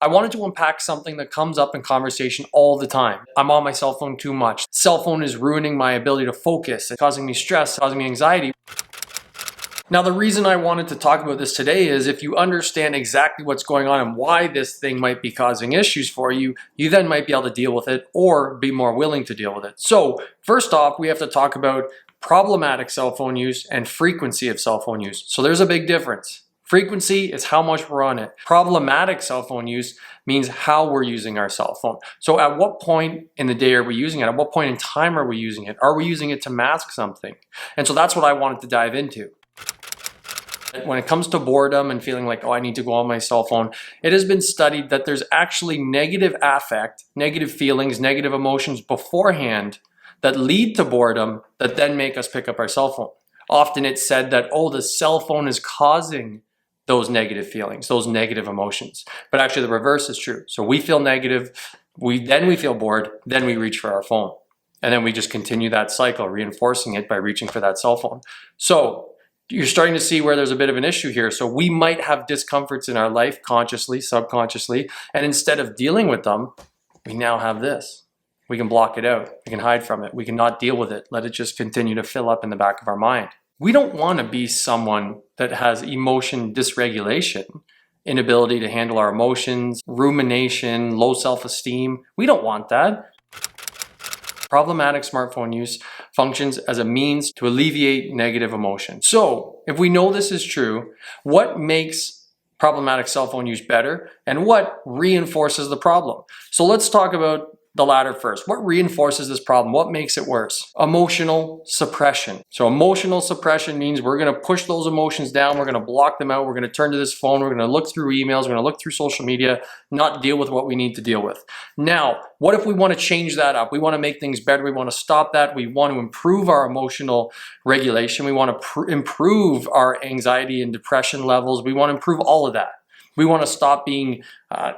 I wanted to unpack something that comes up in conversation all the time. I'm on my cell phone too much. Cell phone is ruining my ability to focus. It's causing me stress, causing me anxiety. Now, the reason I wanted to talk about this today is if you understand exactly what's going on and why this thing might be causing issues for you, you then might be able to deal with it or be more willing to deal with it. So first off, we have to talk about problematic cell phone use and frequency of cell phone use. So there's a big difference. Frequency is how much we're on it. Problematic cell phone use means how we're using our cell phone. So at what point in the day are we using it? At what point in time are we using it? Are we using it to mask something? And so that's what I wanted to dive into. When it comes to boredom and feeling like, oh, I need to go on my cell phone, it has been studied that there's actually negative affect, negative feelings, negative emotions beforehand that lead to boredom that then make us pick up our cell phone. Often it's said that, oh, the cell phone is causing those negative feelings, those negative emotions. But actually the reverse is true. So we feel negative, we feel bored, then we reach for our phone. And then we just continue that cycle, reinforcing it by reaching for that cell phone. So you're starting to see where there's a bit of an issue here. So we might have discomforts in our life, consciously, subconsciously, and instead of dealing with them, we now have this. We can block it out. We can hide from it. We can not deal with it. Let it just continue to fill up in the back of our mind. We don't want to be someone that has emotion dysregulation, inability to handle our emotions, rumination, low self-esteem. We don't want that. Problematic smartphone use functions as a means to alleviate negative emotion. So if we know this is true, what makes problematic cell phone use better and what reinforces the problem? So let's talk about the latter first. What reinforces this problem? What makes it worse? Emotional suppression. So emotional suppression means we're going to push those emotions down. We're going to block them out. We're going to turn to this phone. We're going to look through emails. We're going to look through social media, not deal with what we need to deal with. Now, what if we want to change that up? We want to make things better. We want to stop that. We want to improve our emotional regulation. We want to improve our anxiety and depression levels. We want to improve all of that. We want to stop being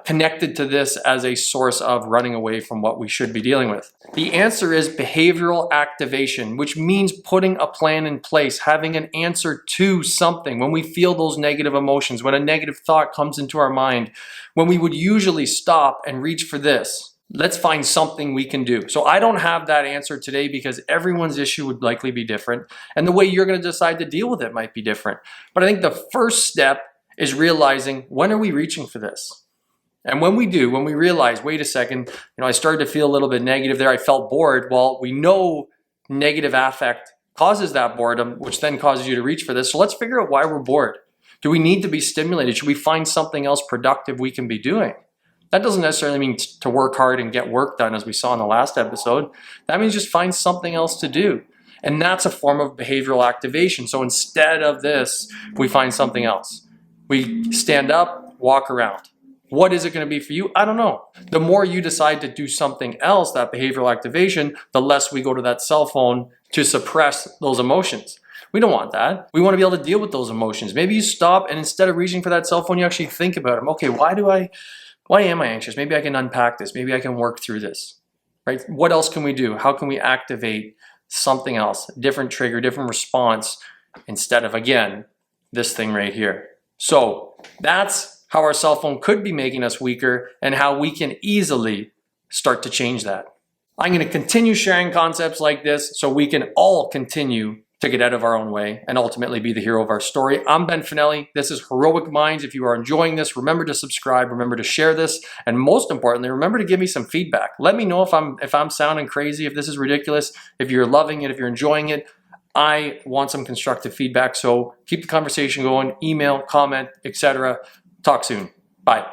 connected to this as a source of running away from what we should be dealing with. The answer is behavioral activation, which means putting a plan in place, having an answer to something. When we feel those negative emotions, when a negative thought comes into our mind, when we would usually stop and reach for this, let's find something we can do. So I don't have that answer today because everyone's issue would likely be different. And the way you're going to decide to deal with it might be different. But I think the first step is realizing, when are we reaching for this? And when we do, when we realize, wait a second, I started to feel a little bit negative there, I felt bored. Well, we know negative affect causes that boredom, which then causes you to reach for this. So let's figure out why we're bored. Do we need to be stimulated? Should we find something else productive we can be doing? That doesn't necessarily mean to work hard and get work done, as we saw in the last episode. That means just find something else to do. And that's a form of behavioral activation. So instead of this, we find something else. We stand up, walk around. What is it going to be for you? I don't know. The more you decide to do something else, that behavioral activation, the less we go to that cell phone to suppress those emotions. We don't want that. We want to be able to deal with those emotions. Maybe you stop and instead of reaching for that cell phone, you actually think about them. Okay, why am I anxious? Maybe I can unpack this. Maybe I can work through this, right? What else can we do? How can we activate something else? A different trigger, different response instead of, again, this thing right here. So that's how our cell phone could be making us weaker and how we can easily start to change that. I'm going to continue sharing concepts like this so we can all continue to get out of our own way and ultimately be the hero of our story. I'm Ben Finelli. This is Heroic Minds. If you are enjoying this, remember to subscribe, remember to share this, and most importantly, remember to give me some feedback. Let me know if I'm sounding crazy, if this is ridiculous, if you're loving it, if you're enjoying it. I want some constructive feedback, so keep the conversation going, email, comment, etc. Talk soon. Bye.